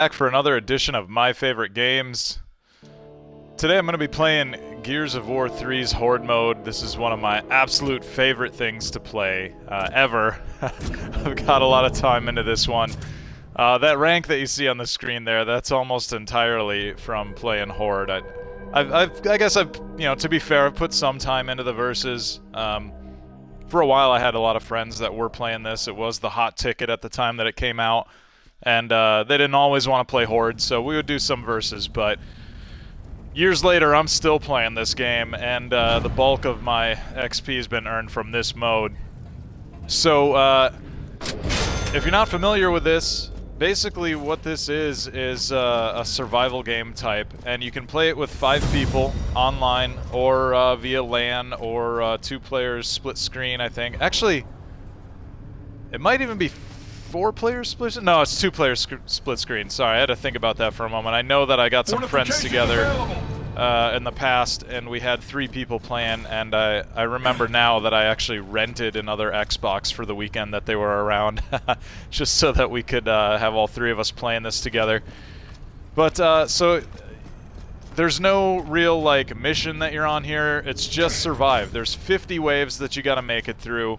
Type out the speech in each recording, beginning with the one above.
Back for another edition of My Favorite Games. Today I'm going to be playing Gears of War 3's Horde mode. This is one of my absolute favorite things to play ever. I've got a lot of time into this one. That rank that you see on the screen there, that's almost entirely from playing Horde. I guess I've, to be fair, I've put some time into the verses. For a while I had a lot of friends that were playing this. It was the hot ticket at the time that it came out. And they didn't always want to play Horde, so we would do some verses, but years later I'm still playing this game, and the bulk of my XP has been earned from this mode. So, if you're not familiar with this, basically what this is a survival game type, and you can play it with 5 people online, or via LAN, or 2 players split screen, I think. Actually, it might even be 4 players split screen? No, it's 2 players split screen. Sorry, I had to think about that for a moment. I know that I got some friends together in the past, and we had 3 people playing, and I remember now that I actually rented another Xbox for the weekend that they were around, just so that we could have all 3 of us playing this together. But, so there's no real, mission that you're on here. It's just survive. There's 50 waves that you gotta make it through.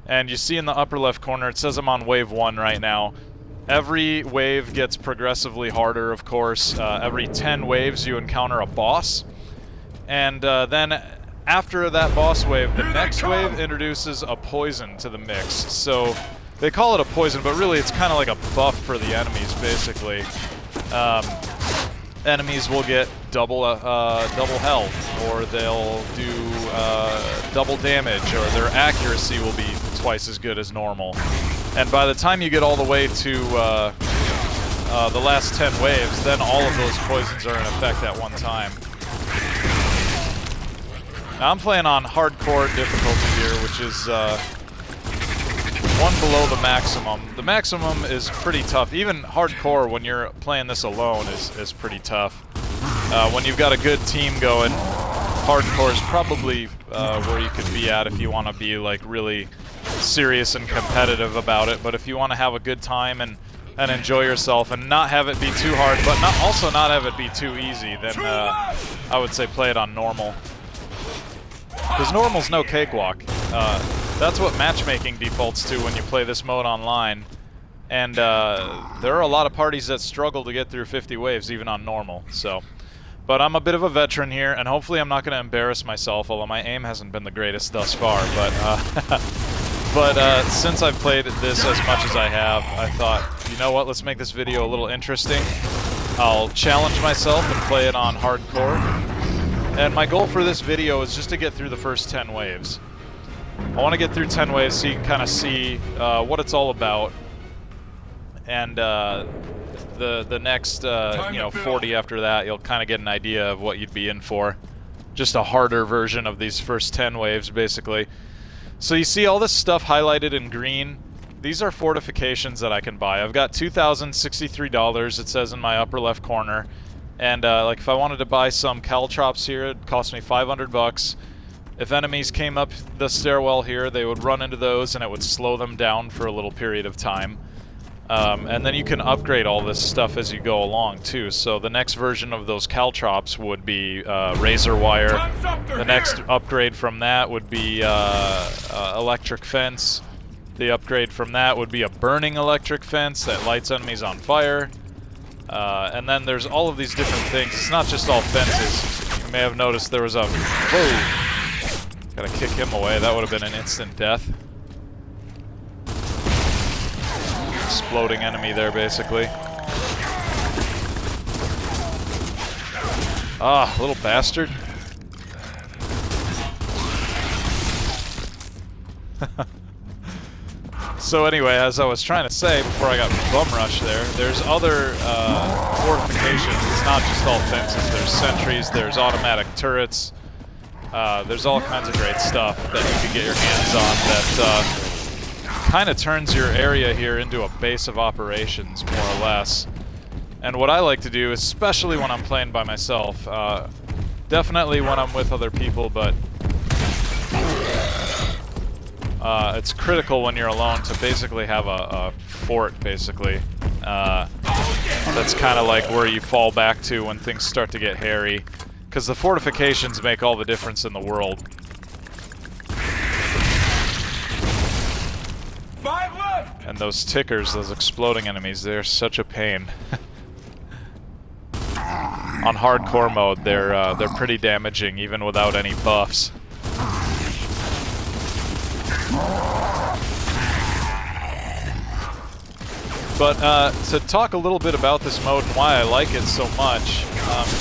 And you see in the upper left corner, it says I'm on wave 1 right now. Every wave gets progressively harder, of course. Every 10 waves you encounter a boss. And then after that boss wave, the next wave introduces a poison to the mix. So they call it a poison, but really it's kind of like a buff for the enemies, basically. Enemies will get double health, or they'll do double damage, or their accuracy will be twice as good as normal. And by the time you get all the way to the last 10 waves, then all of those poisons are in effect at one time. Now I'm playing on hardcore difficulty here, which is 1 below the maximum. The maximum is pretty tough. Even hardcore, when you're playing this alone, is pretty tough. When you've got a good team going, hardcore is probably where you could be at if you want to be really serious and competitive about it. But if you want to have a good time and enjoy yourself and not have it be too hard, but also not have it be too easy, then I would say play it on normal. Because normal's no cakewalk. That's what matchmaking defaults to when you play this mode online. And there are a lot of parties that struggle to get through 50 waves even on normal. But I'm a bit of a veteran here, and hopefully I'm not going to embarrass myself, although my aim hasn't been the greatest thus far. But since I've played this as much as I have, I thought, you know what, let's make this video a little interesting. I'll challenge myself and play it on hardcore. And my goal for this video is just to get through the first 10 waves. I want to get through 10 waves so you can kind of see what it's all about. And the next 40 after that, you'll kind of get an idea of what you'd be in for. Just a harder version of these first 10 waves, basically. So you see all this stuff highlighted in green. These are fortifications that I can buy. I've got $2,063, it says in my upper left corner. And if I wanted to buy some caltrops here, it'd cost me 500 bucks. If enemies came up the stairwell here, they would run into those and it would slow them down for a little period of time. And then you can upgrade all this stuff as you go along too. So the next version of those caltrops would be razor wire. The next upgrade from that would be electric fence. The upgrade from that would be a burning electric fence that lights enemies on fire. And then there's all of these different things. It's not just all fences. You may have noticed there was a... Whoa! Gotta kick him away. That would have been an instant death. Exploding enemy there, basically. Ah, little bastard. So anyway, as I was trying to say before I got bum rushed there's other fortifications. It's not just all fences. There's sentries, there's automatic turrets. There's all kinds of great stuff that you can get your hands on that kind of turns your area here into a base of operations, more or less. And what I like to do, especially when I'm playing by myself, definitely when I'm with other people, but it's critical when you're alone to basically have a fort, basically. That's kind of like where you fall back to when things start to get hairy. Because the fortifications make all the difference in the world. 5 left! And those tickers, those exploding enemies, they're such a pain. On hardcore mode, they're pretty damaging, even without any buffs. But to talk a little bit about this mode and why I like it so much,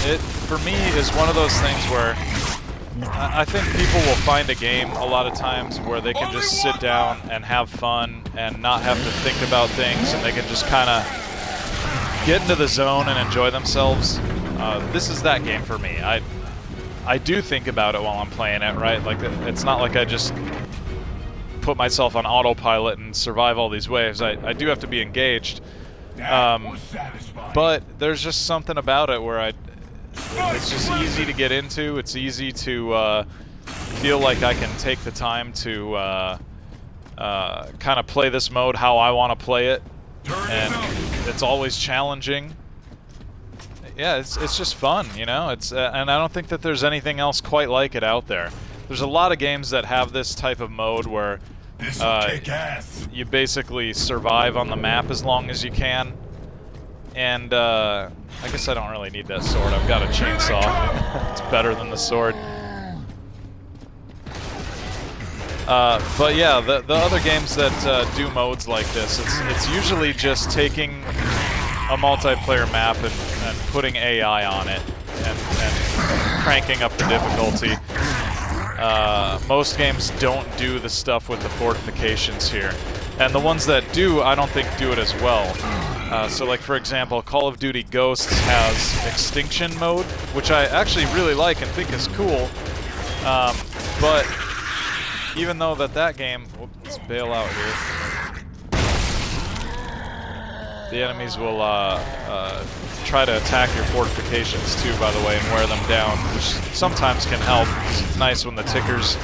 it, for me, is one of those things where I think people will find a game a lot of times where they can just sit down and have fun and not have to think about things, and they can just kind of get into the zone and enjoy themselves. This is that game for me. I do think about it while I'm playing it, right? Like, it's not like I just put myself on autopilot and survive all these waves. I do have to be engaged. But there's just something about it where it's just easy to get into. It's easy to feel like I can take the time to kind of play this mode how I want to play it. And it's always challenging. Yeah, it's just fun, you know? And I don't think that there's anything else quite like it out there. There's a lot of games that have this type of mode where you basically survive on the map as long as you can. And I guess I don't really need that sword. I've got a chainsaw. It's better than the sword. But yeah, the other games that do modes like this, it's usually just taking a multiplayer map and putting AI on it and cranking up the difficulty. Most games don't do the stuff with the fortifications here. And the ones that do, I don't think do it as well. So like, for example, Call of Duty Ghosts has Extinction mode, which I actually really like and think is cool. But even though that game... Let's bail out here. The enemies will try to attack your fortifications too, by the way, and wear them down, which sometimes can help. It's nice when the tickers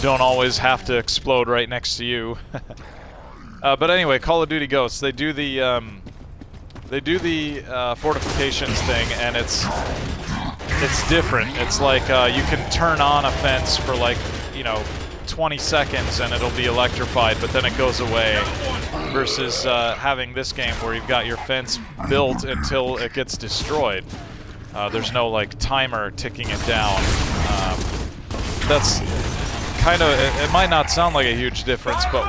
don't always have to explode right next to you. But anyway, Call of Duty Ghosts, they do the fortifications thing, and it's different. It's like you can turn on a fence for, like, you know, 20 seconds and it'll be electrified, but then it goes away, versus having this game where you've got your fence built until it gets destroyed. There's no, like, timer ticking it down. That's kind of, it might not sound like a huge difference, but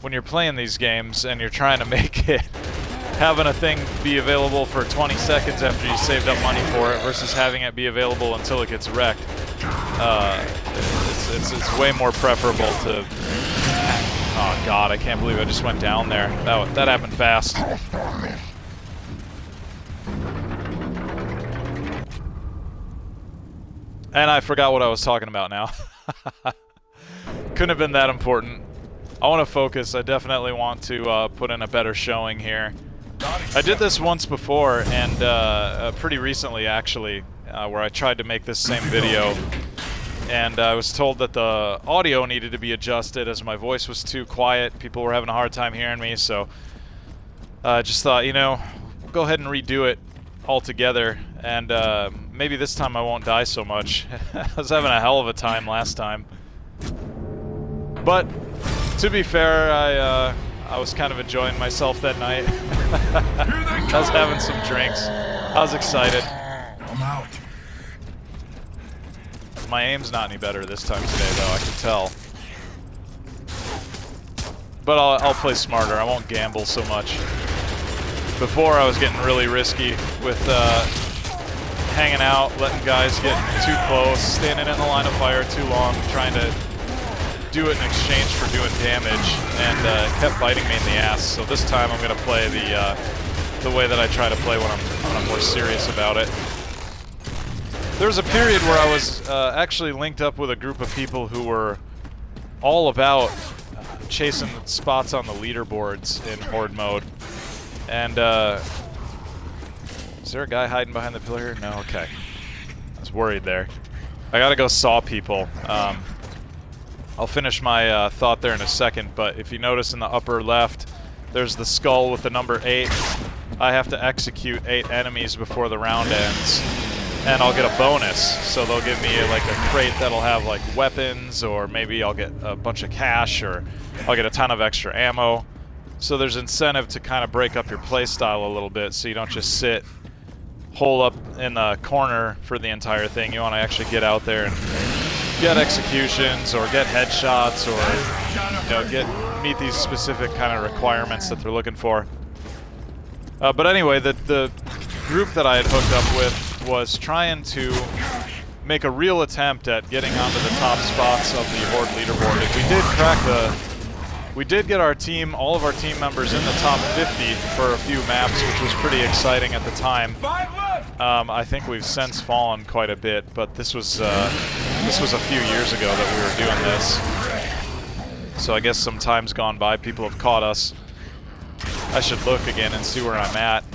when you're playing these games and you're trying to make it, having a thing be available for 20 seconds after you saved up money for it versus having it be available until it gets wrecked, it's way more preferable to... Oh god, I can't believe I just went down there. That happened fast. And I forgot what I was talking about now. Couldn't have been that important. I want to focus. I definitely want to put in a better showing here. I did this once before, and pretty recently actually, where I tried to make this same video. And I was told that the audio needed to be adjusted as my voice was too quiet. People were having a hard time hearing me, so I just thought, you know, go ahead and redo it altogether. And maybe this time I won't die so much. I was having a hell of a time last time. But to be fair, I was kind of enjoying myself that night. I was having some drinks. I was excited. I'm out. My aim's not any better this time today, though, I can tell. But I'll play smarter. I won't gamble so much. Before, I was getting really risky with hanging out, letting guys get too close, standing in the line of fire too long, trying to do it in exchange for doing damage, and it kept biting me in the ass. So this time I'm going to play the way that I try to play when I'm more serious about it. There was a period where I was actually linked up with a group of people who were all about chasing spots on the leaderboards in Horde mode. And, is there a guy hiding behind the pillar here? No? Okay. I was worried there. I gotta go saw people. I'll finish my thought there in a second, but if you notice in the upper left, there's the skull with the number 8. I have to execute 8 enemies before the round ends, and I'll get a bonus. So they'll give me like a crate that'll have like weapons, or maybe I'll get a bunch of cash, or I'll get a ton of extra ammo. So there's incentive to kind of break up your playstyle a little bit, so you don't just sit hole up in the corner for the entire thing. You want to actually get out there and get executions, or get headshots, or meet these specific kind of requirements that they're looking for. But anyway, the group that I had hooked up with was trying to make a real attempt at getting onto the top spots of the Horde leaderboard. We did get our team, all of our team members in the top 50 for a few maps, which was pretty exciting at the time. I think we've since fallen quite a bit, but this was a few years ago that we were doing this. So I guess some time's gone by, people have caught us. I should look again and see where I'm at.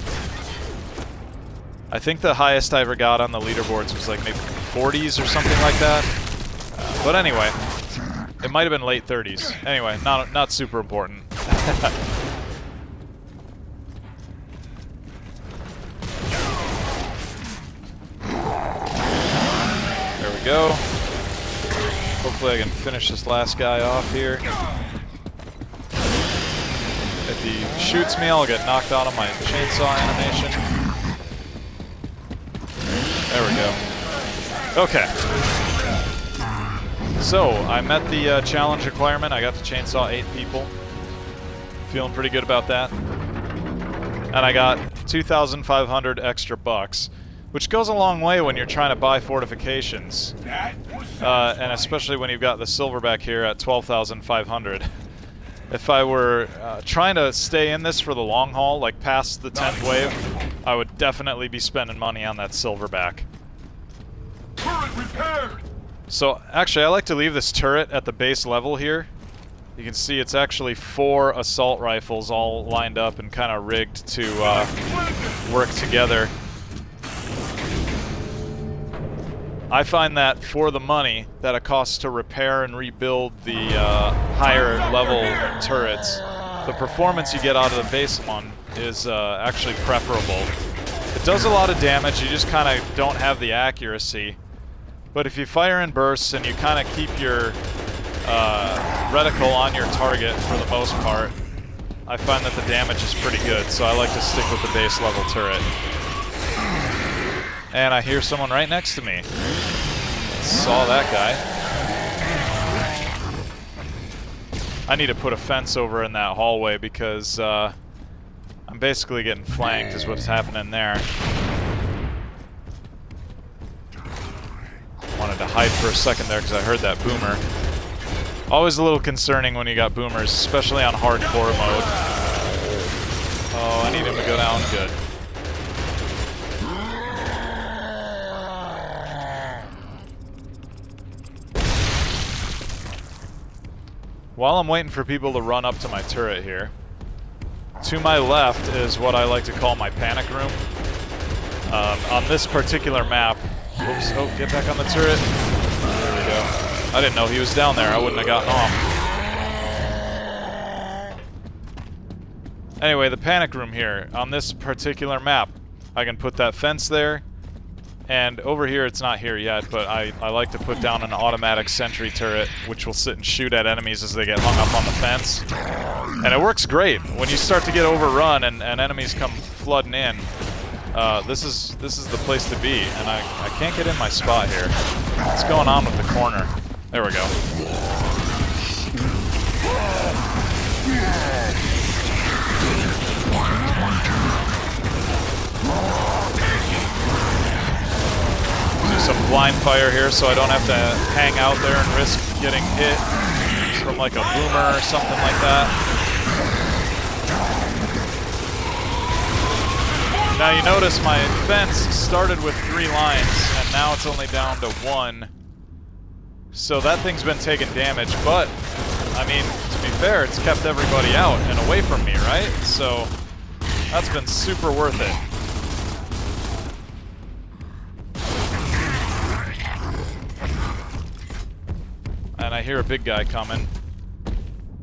I think the highest I ever got on the leaderboards was like maybe 40s or something like that. But anyway, it might have been late 30s. Anyway, not super important. There we go. Hopefully I can finish this last guy off here. If he shoots me, I'll get knocked out of my chainsaw animation. There we go. Okay. So, I met the challenge requirement. I got to chainsaw 8 people. Feeling pretty good about that. And I got 2,500 extra bucks, which goes a long way when you're trying to buy fortifications. And especially when you've got the silverback here at 12,500. If I were trying to stay in this for the long haul, like past the 10th wave, I would definitely be spending money on that silverback. Turret repaired. So, actually, I like to leave this turret at the base level here. You can see it's actually 4 assault rifles all lined up and kind of rigged to work together. I find that for the money that it costs to repair and rebuild the higher level turrets, the performance you get out of the base one is actually preferable. It does a lot of damage, you just kind of don't have the accuracy. But if you fire in bursts and you kind of keep your reticle on your target for the most part, I find that the damage is pretty good, so I like to stick with the base level turret. And I hear someone right next to me. Saw that guy. I need to put a fence over in that hallway because I'm basically getting flanked is what's happening there. Wanted to hide for a second there because I heard that boomer. Always a little concerning when you got boomers, especially on hardcore mode. Oh, I need him to go down good. While I'm waiting for people to run up to my turret here, to my left is what I like to call my panic room. On this particular map, oops, oh, get back on the turret. There we go. I didn't know he was down there, I wouldn't have gotten off. Anyway, the panic room here, on this particular map, I can put that fence there. And over here, it's not here yet, but I like to put down an automatic sentry turret, which will sit and shoot at enemies as they get hung up on the fence. And it works great. When you start to get overrun and enemies come flooding in, this is the place to be. And I can't get in my spot here. What's going on with the corner? There we go. Do some blind fire here so I don't have to hang out there and risk getting hit from like a boomer or something like that. Now you notice my fence started with 3 lines and now it's only down to 1. So that thing's been taking damage, but I mean, to be fair, it's kept everybody out and away from me, right? So that's been super worth it. And I hear a big guy coming.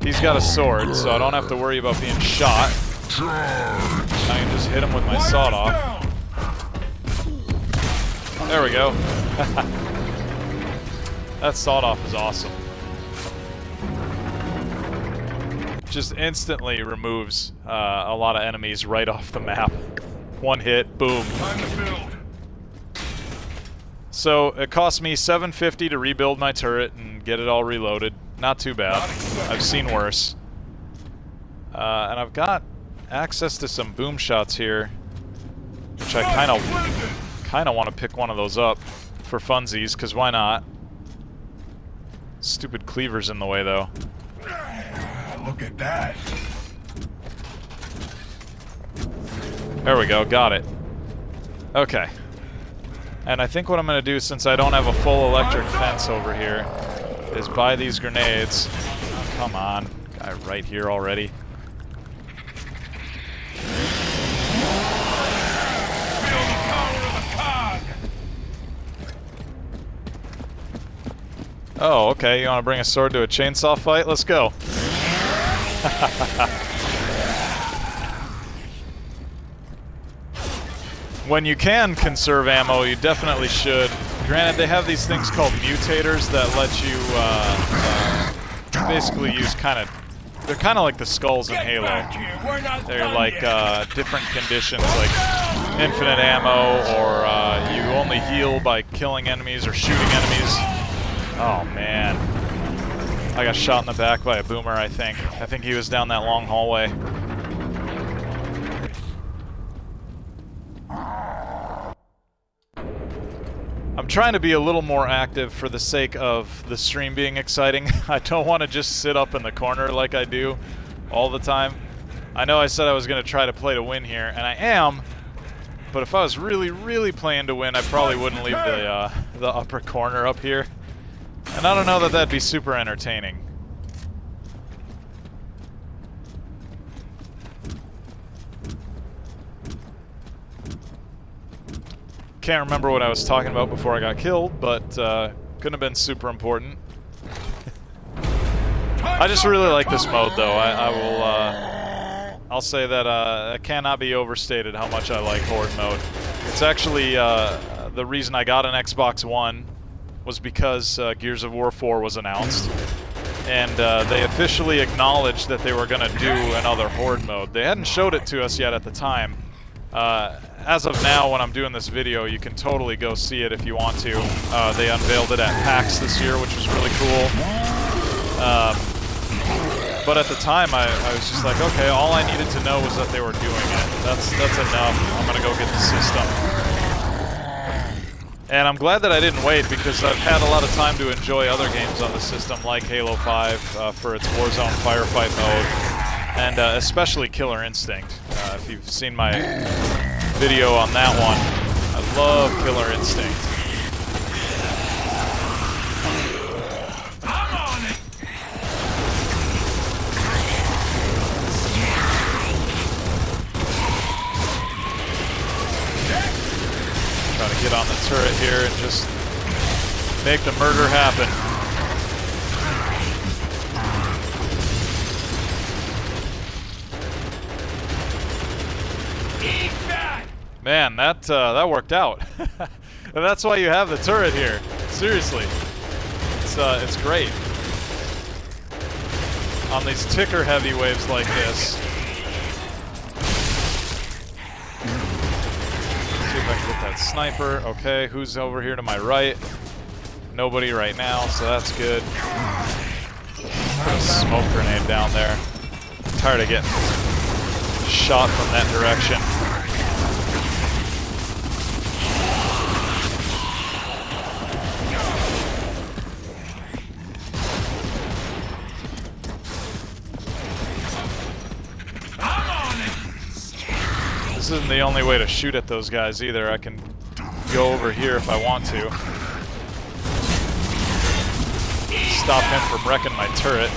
He's got a sword, so I don't have to worry about being shot. I can just hit him with my sawed-off. There we go. That sawed-off is awesome. Just instantly removes a lot of enemies right off the map. One hit, boom. Time to build. So it cost me $750 to rebuild my turret and get it all reloaded. Not too bad. I've seen worse. And I've got access to some boom shots here, which I kind of want to pick one of those up for funsies, because why not? Stupid cleaver's in the way, though. Look at that. There we go, got it. Okay. And I think what I'm going to do, since I don't have a full electric fence over here, is buy these grenades. Oh, come on. Guy right here already. Oh, okay. You want to bring a sword to a chainsaw fight? Let's go. When you can conserve ammo, you definitely should. Granted, they have these things called mutators that let you basically use they're kind of like the skulls in Halo. They're like different conditions, like infinite ammo, or you only heal by killing enemies or shooting enemies. Oh man. I got shot in the back by a boomer, I think. I think he was down that long hallway. I'm trying to be a little more active for the sake of the stream being exciting. I don't want to just sit up in the corner like I do all the time. I know I said I was going to try to play to win here, and I am, but if I was really, really playing to win, I probably wouldn't leave the upper corner up here. And I don't know that that'd be super entertaining. Can't remember what I was talking about before I got killed, but couldn't have been super important. I just really like this mode, though. I'll say that it cannot be overstated how much I like Horde mode. It's actually the reason I got an Xbox One was because Gears of War 4 was announced, and they officially acknowledged that they were going to do another Horde mode. They hadn't showed it to us yet at the time. As of now, when I'm doing this video, you can totally go see it if you want to. They unveiled it at PAX this year, which was really cool. But at the time, I was just like, okay, all I needed to know was that they were doing it. That's enough. I'm gonna go get the system. And I'm glad that I didn't wait, because I've had a lot of time to enjoy other games on the system, like Halo 5 for its Warzone firefight mode, and especially Killer Instinct. If you've seen my video on that one, I love Killer Instinct. I'm on it. Try to get on the turret here and just make the murder happen. Man, that worked out. And that's why you have the turret here. Seriously, it's great. On these ticker heavy waves like this. See if I can get that sniper. Okay, who's over here to my right? Nobody right now, so that's good. Put a smoke grenade down there. I'm tired of getting shot from that direction. This isn't the only way to shoot at those guys either. I can go over here if I want to. Stop him from wrecking my turret.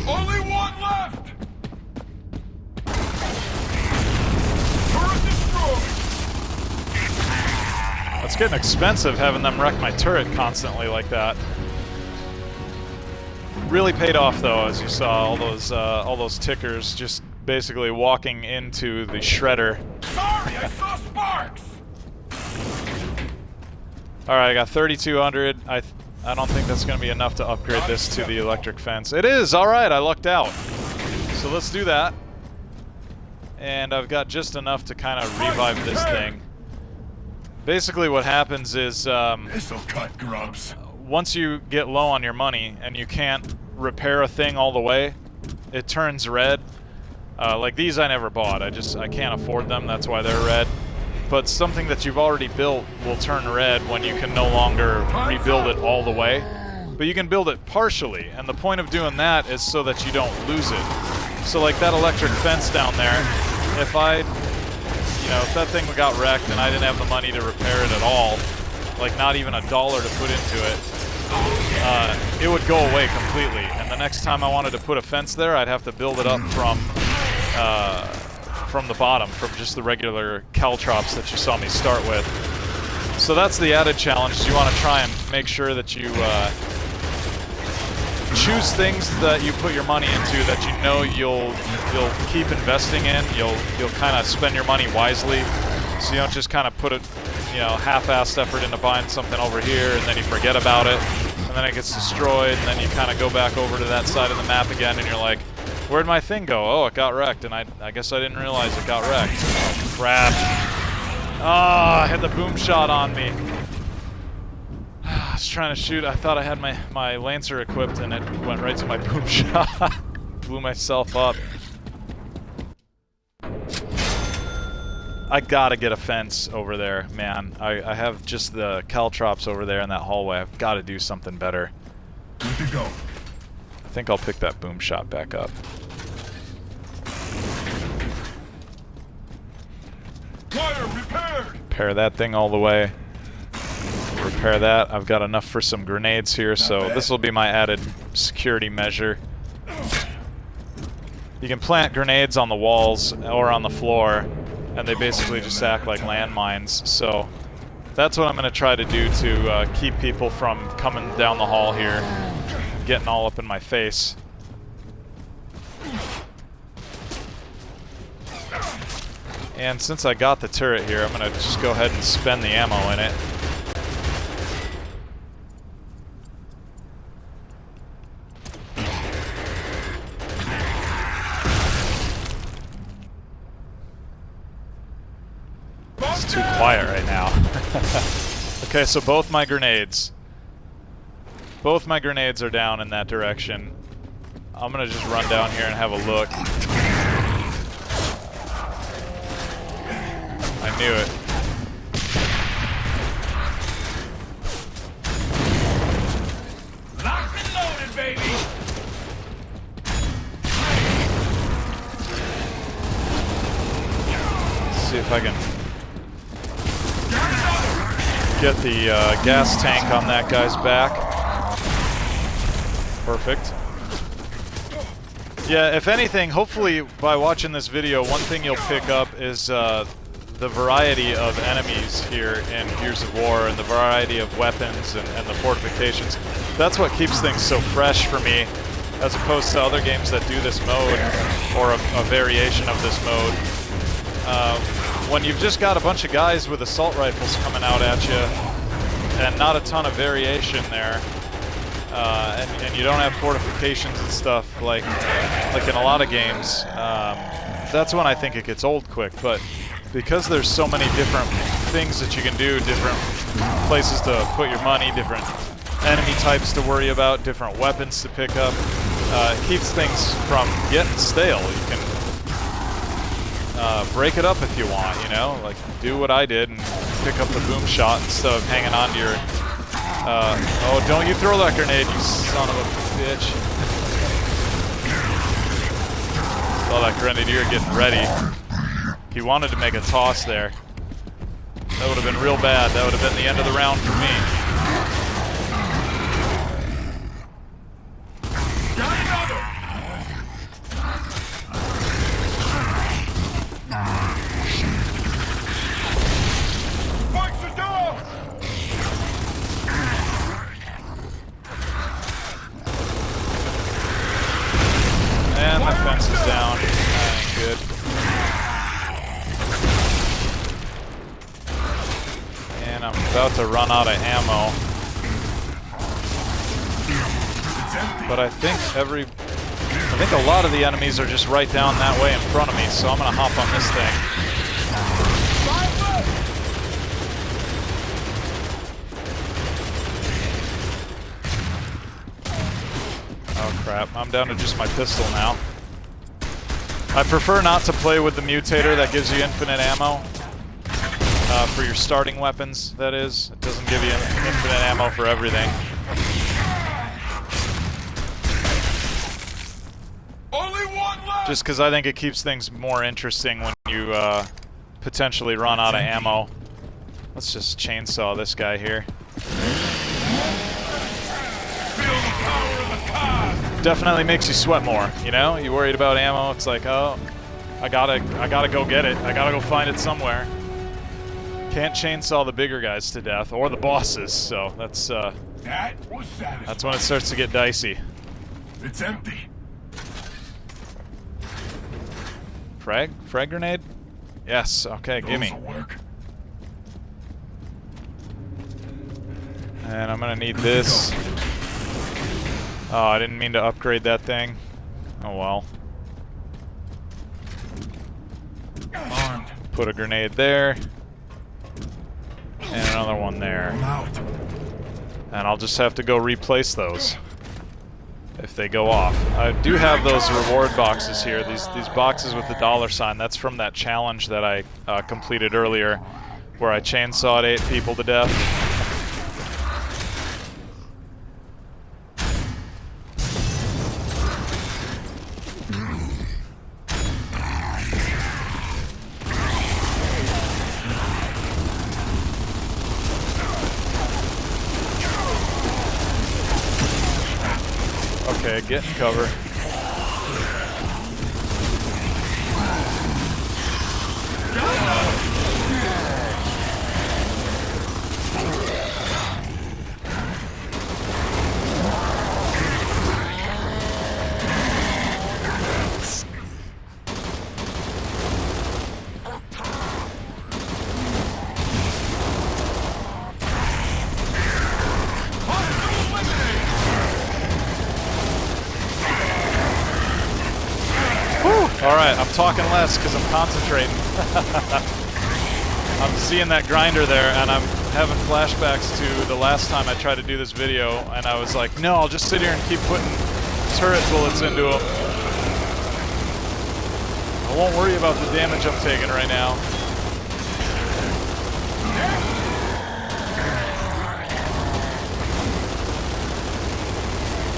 Only one left. It's getting expensive having them wreck my turret constantly like that. Really paid off though, as you saw, all those tickers just basically walking into the shredder. Sorry, I saw sparks! Alright, I got 3,200. I don't think that's going to be enough to upgrade this to the electric fence. It is! Alright, I lucked out. So let's do that. And I've got just enough to kind of revive this thing. Basically what happens is, This'll cut, grubs. once you get low on your money and you can't repair a thing all the way, it turns red. Like these I never bought, I can't afford them, that's why they're red. But something that you've already built will turn red when you can no longer rebuild it all the way. But you can build it partially, and the point of doing that is so that you don't lose it. So like that electric fence down there, if that thing got wrecked and I didn't have the money to repair it at all, like not even $1 to put into it, it would go away completely. And the next time I wanted to put a fence there, I'd have to build it up from the bottom, from just the regular caltrops that you saw me start with. So that's the added challenge. You want to try and make sure that you choose things that you put your money into that you know you'll keep investing in. You'll kind of spend your money wisely, so you don't just kind of put a half-assed effort into buying something over here and then you forget about it, and then it gets destroyed, and then you kind of go back over to that side of the map again and you're like, where'd my thing go? Oh, it got wrecked, and I guess I didn't realize it got wrecked. Crap. Oh, I had the boom shot on me. I was trying to shoot. I thought I had my Lancer equipped, and it went right to my boom shot. Blew myself up. I gotta get a fence over there, man. I have just the caltrops over there in that hallway. I've got to do something better. Good to go. I think I'll pick that boom shot back up. Fire repaired! Repair that thing all the way. Repair that. I've got enough for some grenades here, so this will be my added security measure. You can plant grenades on the walls or on the floor, and they basically just act like landmines, so that's what I'm going to try to do to keep people from coming down the hall here, getting all up in my face. And since I got the turret here, I'm going to just go ahead and spend the ammo in it. It's too quiet right now. Okay, so both my grenades are down in that direction. I'm going to just run down here and have a look. I knew it. Locked and loaded, baby! Let's see if I can get the gas tank on that guy's back. Perfect. Yeah, if anything, hopefully by watching this video, one thing you'll pick up is the variety of enemies here in Gears of War and the variety of weapons and the fortifications. That's what keeps things so fresh for me, as opposed to other games that do this mode, or a variation of this mode. When you've just got a bunch of guys with assault rifles coming out at you, and not a ton of variation there, and you don't have fortifications and stuff like in a lot of games, that's when I think it gets old quick. But because there's so many different things that you can do, different places to put your money, different enemy types to worry about, different weapons to pick up, it keeps things from getting stale. You can break it up if you want, you know? Like, do what I did and pick up the boom shot instead of hanging on to your... oh, don't you throw that grenade, you son of a bitch. Saw that grenadier getting ready. He wanted to make a toss there. That would have been real bad. That would have been the end of the round for me. Spikes are down! I'm about to run out of ammo. But I think a lot of the enemies are just right down that way in front of me, so I'm gonna hop on this thing. Oh crap, I'm down to just my pistol now. I prefer not to play with the mutator that gives you infinite ammo. For your starting weapons, that is. It doesn't give you infinite ammo for everything. Only one left. Just because I think it keeps things more interesting when you potentially run out of ammo. Let's just chainsaw this guy here. Feel the power of the cod. Definitely makes you sweat more, you know? You worried about ammo, it's like, oh, I gotta go get it. I gotta go find it somewhere. Can't chainsaw the bigger guys to death, or the bosses, so that's That was satisfying. that's when it starts to get dicey. It's empty. Frag grenade? Yes, okay, gimme. This'll work. And I'm gonna need this. Oh, I didn't mean to upgrade that thing. Oh well. Armed. Put a grenade there. And another one there. I'm out. And I'll just have to go replace those if they go off. I do have those reward boxes here, these boxes with the $sign. That's from that challenge that I completed earlier, where I chainsawed 8 people to death. Okay, get in cover. Alright, I'm talking less because I'm concentrating. I'm seeing that grinder there, and I'm having flashbacks to the last time I tried to do this video, and I was like, no, I'll just sit here and keep putting turret bullets into them. I won't worry about the damage I'm taking right now.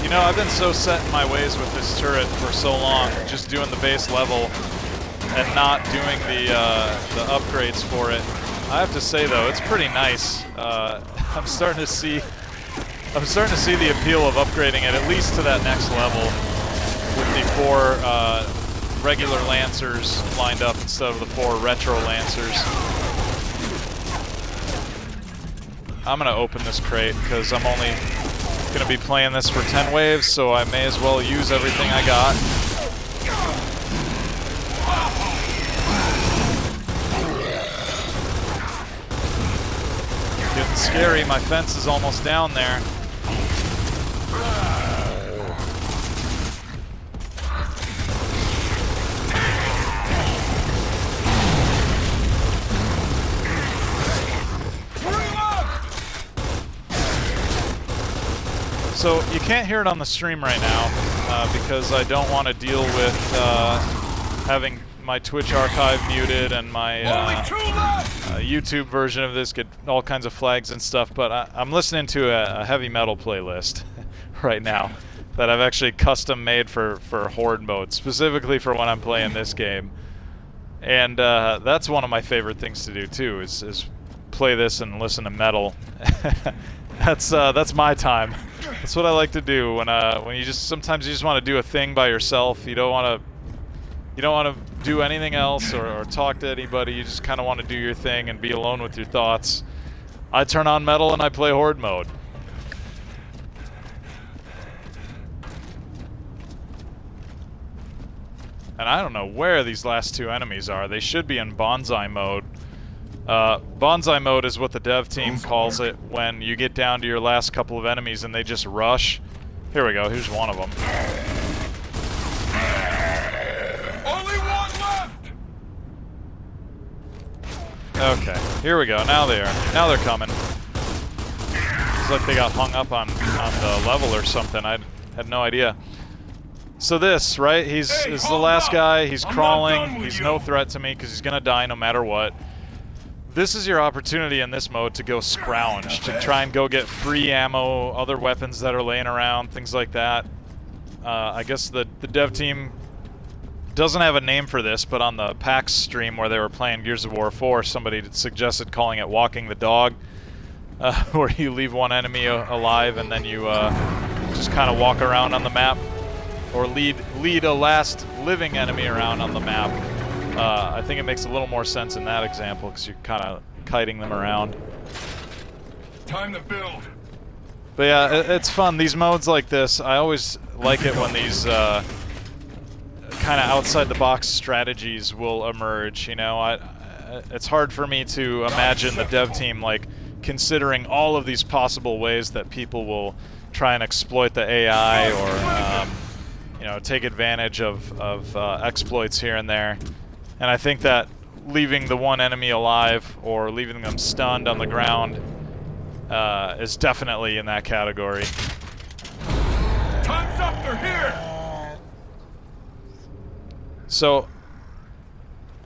You know, I've been so set in my ways with this turret for so long, just doing the base level and not doing the upgrades for it. I have to say though, it's pretty nice. I'm starting to see the appeal of upgrading it at least to that next level with the 4 regular Lancers lined up instead of the 4 retro Lancers. I'm gonna open this crate because I'm only gonna be playing this for 10 waves, so I may as well use everything I got. Getting scary, my fence is almost down there. So you can't hear it on the stream right now because I don't want to deal with having my Twitch archive muted and my YouTube version of this get all kinds of flags and stuff, but I'm listening to a heavy metal playlist right now that I've actually custom made for Horde mode, specifically for when I'm playing this game. And that's one of my favorite things to do too, is play this and listen to metal. That's my time. That's what I like to do when you just sometimes you just want to do a thing by yourself. You don't want to do anything else or talk to anybody. You just kind of want to do your thing and be alone with your thoughts. I turn on metal and I play Horde mode. And I don't know where these last 2 enemies are. They should be in bonsai mode. Bonsai mode is what the dev team calls it when you get down to your last couple of enemies and they just rush. Here we go, here's one of them. Only one left! Okay, here we go, now they're coming. It's like they got hung up on the level or something, I had no idea. So this, right, he's the last guy, he's crawling, he's no threat to me because he's gonna die no matter what. This is your opportunity in this mode to go scrounge, to try and go get free ammo, other weapons that are laying around, things like that. I guess the dev team doesn't have a name for this, but on the PAX stream where they were playing Gears of War 4, somebody suggested calling it walking the dog, where you leave one enemy alive and then you just kind of walk around on the map, or lead a last living enemy around on the map. I think it makes a little more sense in that example because you're kind of kiting them around. Time to build. But yeah, it's fun. These modes like this, I always like it when these kind of outside-the-box strategies will emerge. You know, it's hard for me to imagine the dev team like considering all of these possible ways that people will try and exploit the AI or you know, take advantage of exploits here and there. And I think that leaving the one enemy alive or leaving them stunned on the ground is definitely in that category. Time's up, they're here! So,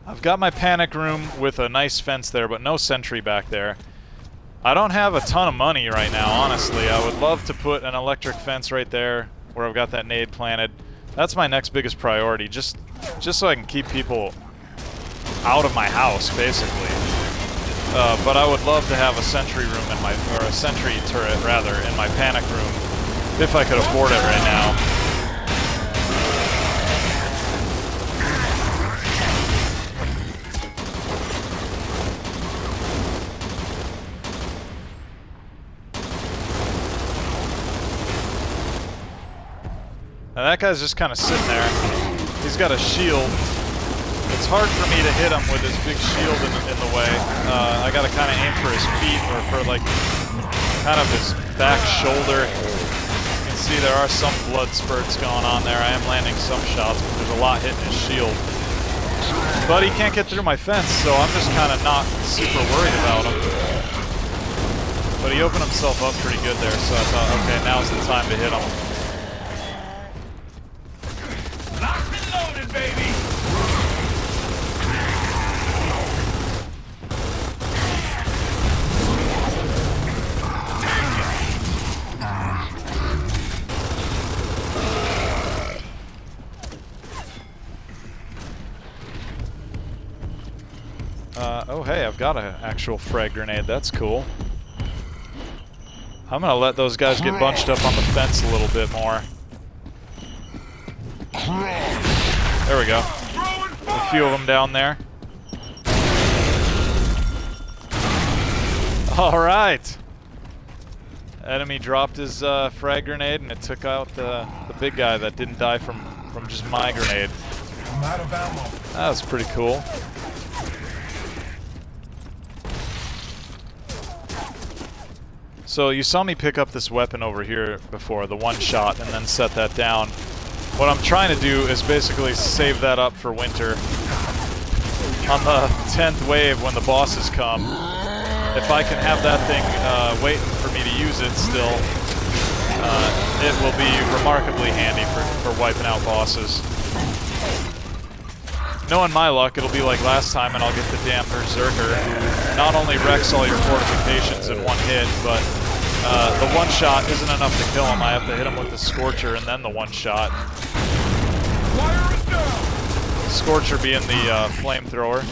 I've got my panic room with a nice fence there, but no sentry back there. I don't have a ton of money right now, honestly. I would love to put an electric fence right there where I've got that nade planted. That's my next biggest priority, just so I can keep people out of my house, basically. But I would love to have a sentry room in my, or a sentry turret rather, in my panic room, if I could afford it right now. Now that guy's just kind of sitting there. He's got a shield. It's hard for me to hit him with his big shield in the way. I gotta kind of aim for his feet or for like kind of his back shoulder. You can see there are some blood spurts going on there. I am landing some shots, but there's a lot hitting his shield. But he can't get through my fence, so I'm just kind of not super worried about him. But he opened himself up pretty good there, so I thought, okay, now's the time to hit him. Locked and loaded, baby! Oh hey, I've got an actual frag grenade, that's cool. I'm gonna let those guys get bunched up on the fence a little bit more. There we go. A few of them down there. Alright! Enemy dropped his frag grenade and it took out the big guy that didn't die from just my grenade. I'm out of ammo. That was pretty cool. So you saw me pick up this weapon over here before, the one shot, and then set that down. What I'm trying to do is basically save that up for winter. On the 10th wave when the bosses come, if I can have that thing waiting for me to use it still, it will be remarkably handy for wiping out bosses. Knowing my luck, it'll be like last time and I'll get the damn Berserker who not only wrecks all your fortifications in one hit, but the one shot isn't enough to kill him. I have to hit him with the Scorcher and then the one shot. Fire is down! Scorcher being the flamethrower.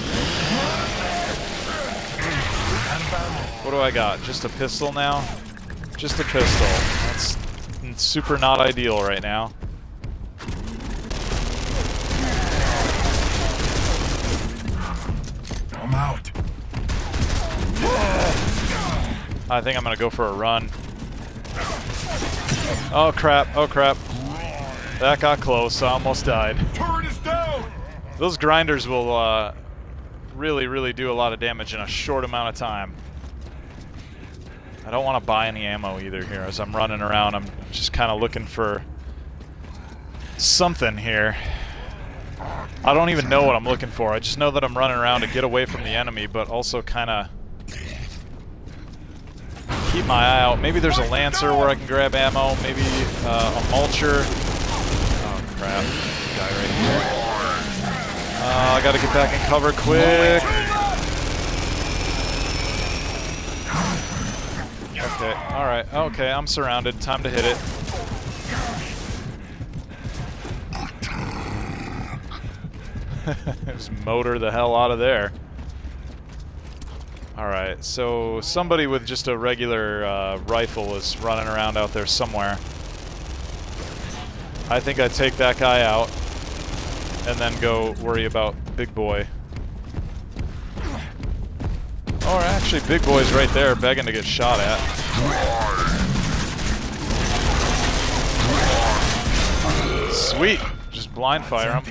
What do I got? Just a pistol now? Just a pistol. That's super not ideal right now. I'm out. I think I'm gonna go for a run. Oh crap, oh crap. That got close, I almost died. Turret is down! Those grinders will really, really do a lot of damage in a short amount of time. I don't want to buy any ammo either here as I'm running around. I'm just kind of looking for something here. I don't even know what I'm looking for. I just know that I'm running around to get away from the enemy, but also kind of keep my eye out. Maybe there's a Lancer where I can grab ammo. Maybe a Mulcher. Oh, crap. Guy right here. I gotta get back in cover quick. Okay, alright. Okay, I'm surrounded. Time to hit it. Just motor the hell out of there. Alright, so somebody with just a regular rifle is running around out there somewhere. I think I take that guy out and then go worry about Big Boy. Or actually, Big Boy's right there begging to get shot at. Sweet! Just blind fire him.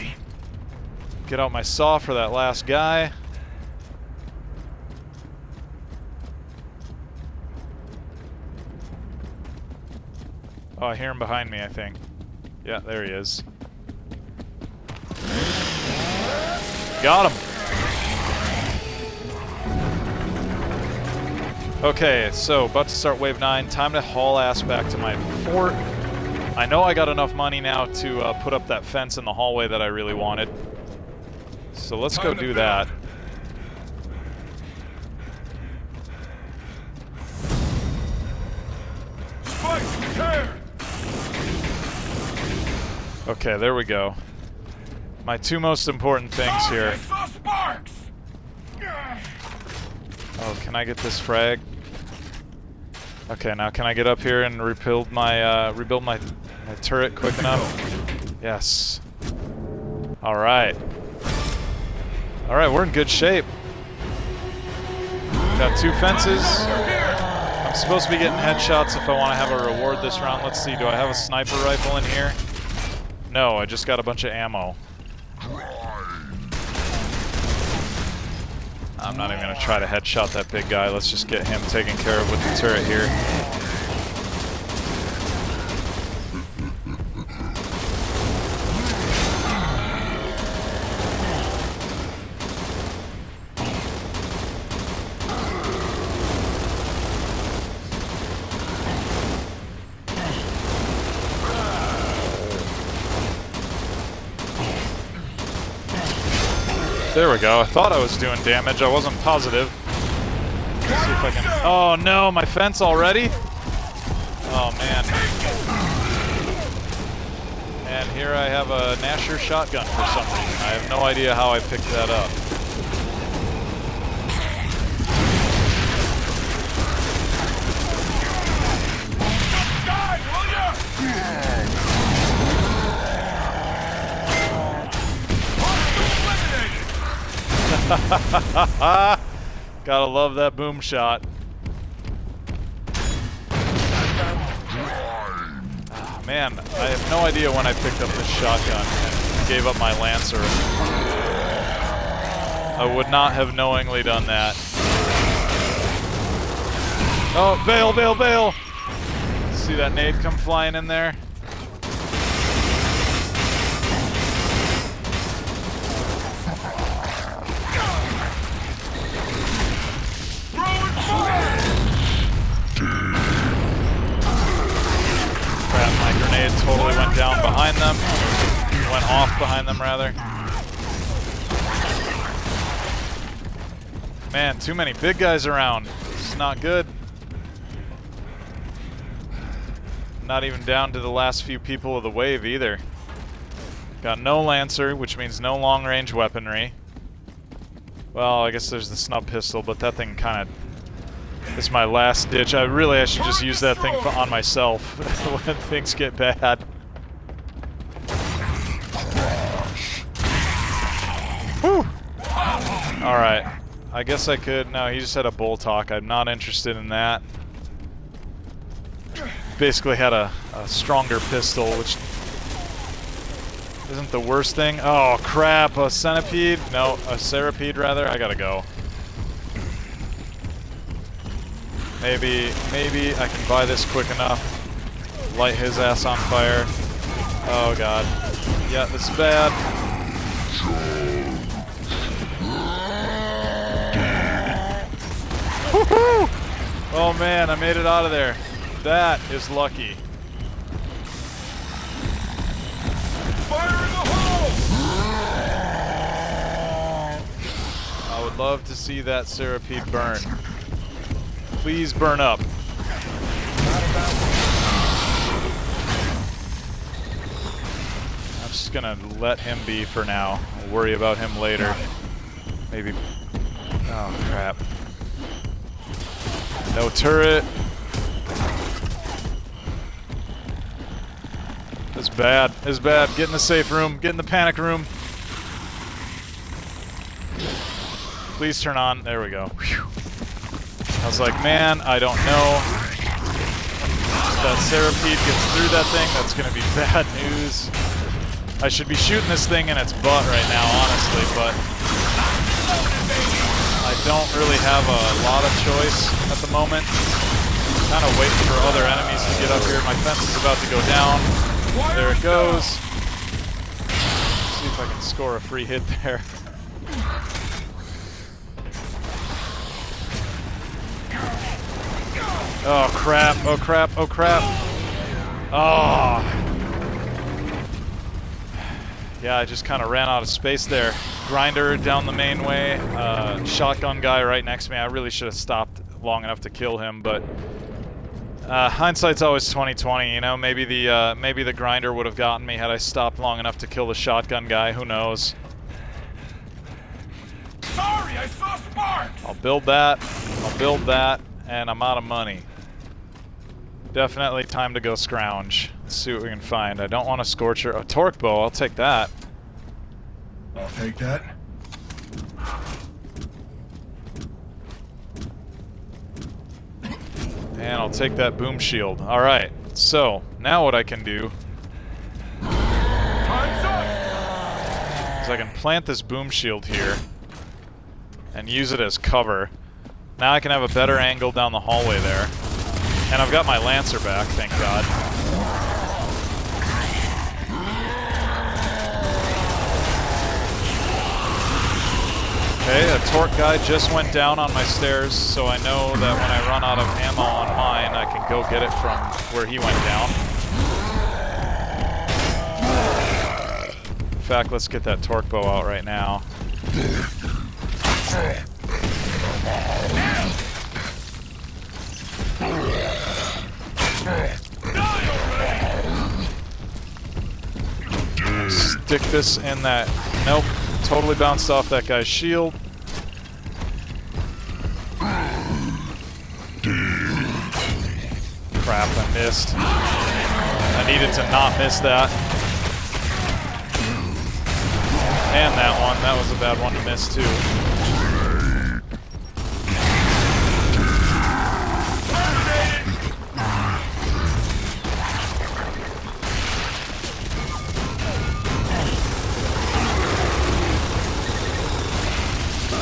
Get out my saw for that last guy. Oh, I hear him behind me, I think. Yeah, there he is. Got him! Okay, so about to start wave 9. Time to haul ass back to my fort. I know I got enough money now to put up that fence in the hallway that I really wanted. So let's go do that. Okay, there we go. My two most important things here. Oh, can I get this frag? Okay, now can I get up here and rebuild my turret quick enough? Yes. Alright. Alright, we're in good shape. Got 2 fences. I'm supposed to be getting headshots if I want to have a reward this round. Let's see, do I have a sniper rifle in here? No, I just got a bunch of ammo. I'm not even going to try to headshot that big guy. Let's just get him taken care of with the turret here. There we go. I thought I was doing damage. I wasn't positive. Let's see if I can... Oh no, my fence already? Oh man. And here I have a Nasher shotgun for some reason. I have no idea how I picked that up. Gotta love that boom shot. Oh, man, I have no idea when I picked up this shotgun and gave up my Lancer. I would not have knowingly done that. Oh, bail, bail, bail! See that nade come flying in there? Grenade totally went down behind them. Went off behind them, rather. Man, too many big guys around. This is not good. Not even down to the last few people of the wave, either. Got no Lancer, which means no long-range weaponry. Well, I guess there's the snub pistol, but that thing kind of... It's my last ditch. I should just use that thing on myself when things get bad. Whew! Alright. I guess I could... No, he just had a bolt hawk. I'm not interested in that. Basically had a stronger pistol, which isn't the worst thing. Oh crap, a centipede? No, a cerapede rather. I gotta go. Maybe I can buy this quick enough. Light his ass on fire. Oh god. Yeah, this is bad. Woohoo! Oh man, I made it out of there. That is lucky. Fire in the hole! I would love to see that Cerapede burn. Please burn up. I'm just gonna let him be for now. I'll worry about him later. Maybe. Oh crap. No turret. It's bad. It's bad. Get in the safe room. Get in the panic room. Please turn on. There we go. Whew. I was like, man, I don't know. If that Cerapede gets through that thing, that's going to be bad news. I should be shooting this thing in its butt right now, honestly, but I don't really have a lot of choice at the moment. Kind of waiting for other enemies to get up here. My fence is about to go down. There it goes. Let's see if I can score a free hit there. Oh crap, oh crap, oh crap. Oh. Yeah, I just kind of ran out of space there. Grinder down the main way. Shotgun guy right next to me. I really should have stopped long enough to kill him, but hindsight's always 20/20, you know. Maybe the grinder would have gotten me had I stopped long enough to kill the shotgun guy. Who knows? Sorry, I saw sparks! I'll build that. I'll build that, and I'm out of money. Definitely time to go scrounge. Let's see what we can find. I don't want a Scorcher. A Torque Bow, I'll take that. I'll take that. And I'll take that Boom Shield. Alright, so now what I can do Time's up! is I can plant this Boom Shield here and use it as cover. Now I can have a better angle down the hallway there. And I've got my Lancer back, thank God. Okay, a Torque guy just went down on my stairs, so I know that when I run out of ammo on mine, I can go get it from where he went down. In fact, let's get that Torque Bow out right now. Stick this in that. Nope, totally bounced off that guy's shield. Crap, I missed. I needed to not miss that. And that one. That was a bad one to miss too.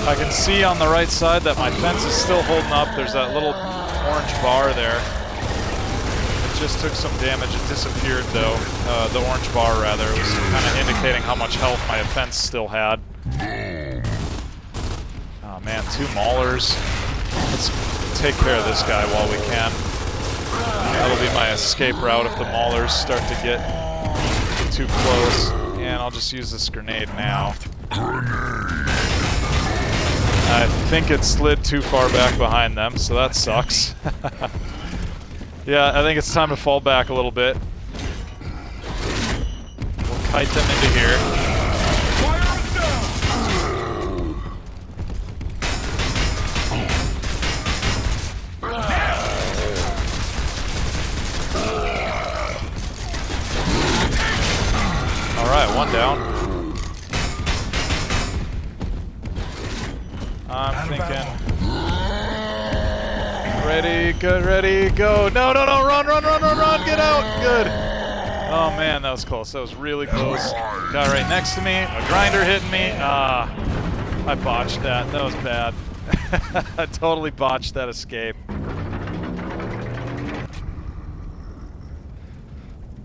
I can see on the right side that my fence is still holding up. There's that little orange bar there. It just took some damage. It disappeared though. The orange bar rather. It was kind of indicating how much health my fence still had. Oh man, 2 maulers. Let's take care of this guy while we can. That'll be my escape route if the maulers start to get too close. And I'll just use this grenade now. I think it slid too far back behind them, so that sucks. Yeah, I think it's time to fall back a little bit. We'll kite them into here. Alright, one down. I'm thinking. Ready, good, ready, go. No, no, no, run, run, run, run, run, get out. Good. Oh man, that was close. That was really close. Guy right next to me. A grinder hitting me. I botched that. That was bad. I totally botched that escape.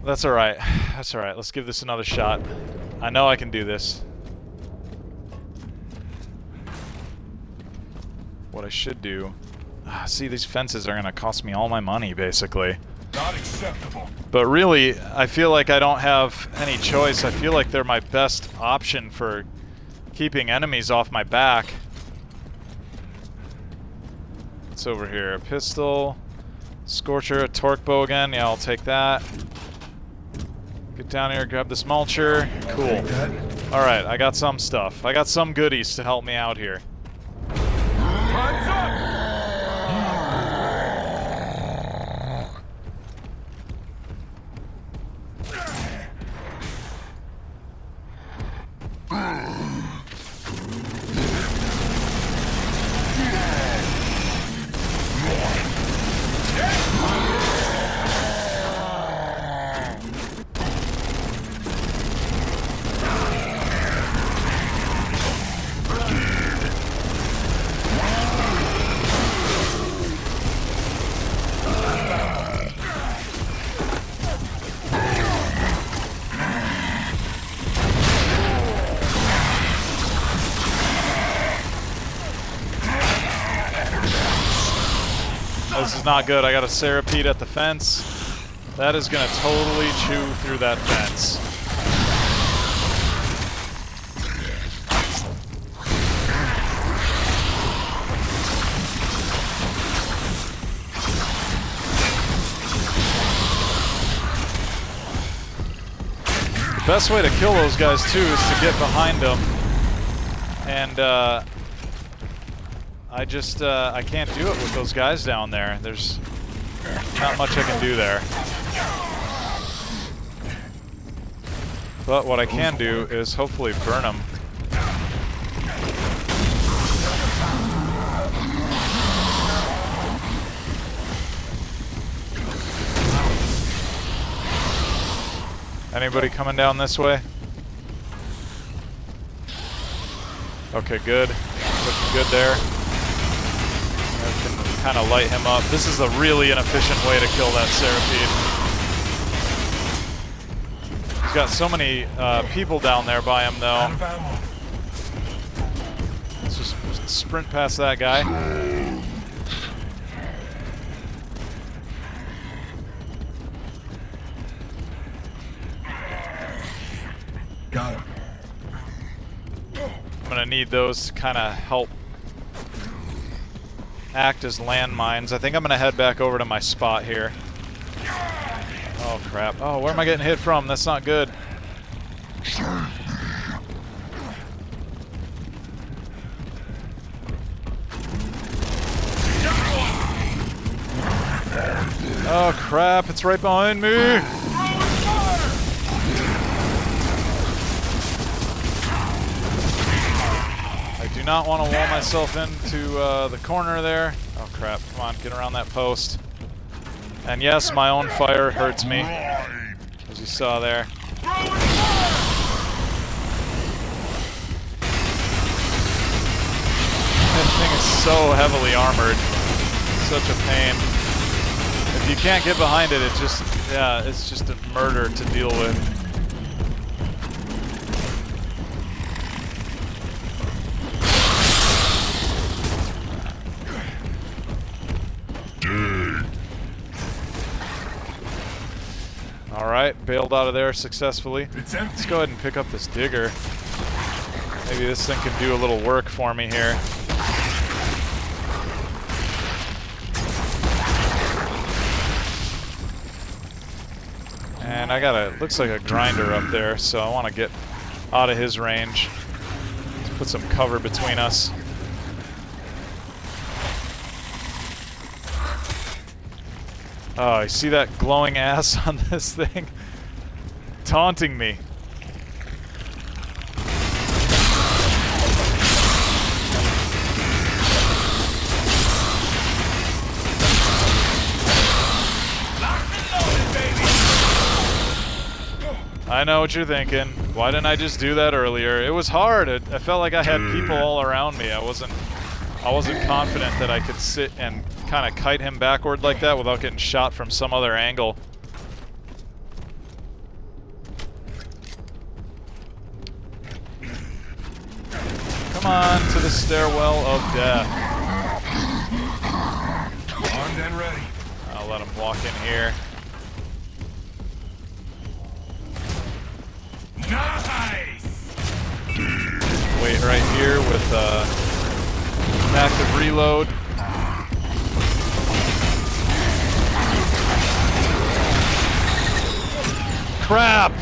That's alright. That's alright. Let's give this another shot. I know I can do this. What I should do... see, these fences are going to cost me all my money, basically. Not acceptable. But really, I feel like I don't have any choice. I feel like they're my best option for keeping enemies off my back. What's over here? A pistol, Scorcher, a torque bow again. Yeah, I'll take that. Get down here, grab this mulcher. Cool. Alright, I got some stuff. I got some goodies to help me out here. Time's up! This is not good. I got a Serapede at the fence. That is going to totally chew through that fence. The best way to kill those guys, too, is to get behind them. And, I can't do it with those guys down there. There's not much I can do there. But what I can do is hopefully burn them. Anybody coming down this way? Okay, good. Looking good there. I can kind of light him up. This is a really inefficient way to kill that Serapede. He's got so many people down there by him, though. Let's just sprint past that guy. Got him. I'm gonna need those to kind of help act as landmines. I think I'm gonna head back over to my spot here. Oh crap. Oh, where am I getting hit from? That's not good. Oh crap, it's right behind me! I do not want to wall myself into the corner there. Oh crap, come on, get around that post. And yes, my own fire hurts me, as you saw there. That thing is so heavily armored. Such a pain. If you can't get behind it, it's just a murder to deal with. Alright, bailed out of there successfully. Let's go ahead and pick up this digger. Maybe this thing can do a little work for me here. And I got looks like a grinder up there, so I want to get out of his range. Let's put some cover between us. Oh, you see that glowing ass on this thing? Taunting me. I know what you're thinking. Why didn't I just do that earlier? It was hard. I felt like I had people all around me. I wasn't confident that I could sit and kind of kite him backward like that without getting shot from some other angle. Come on to the stairwell of death. Armed and ready. I'll let him walk in here. Nice! Wait right here with active reload. Crap!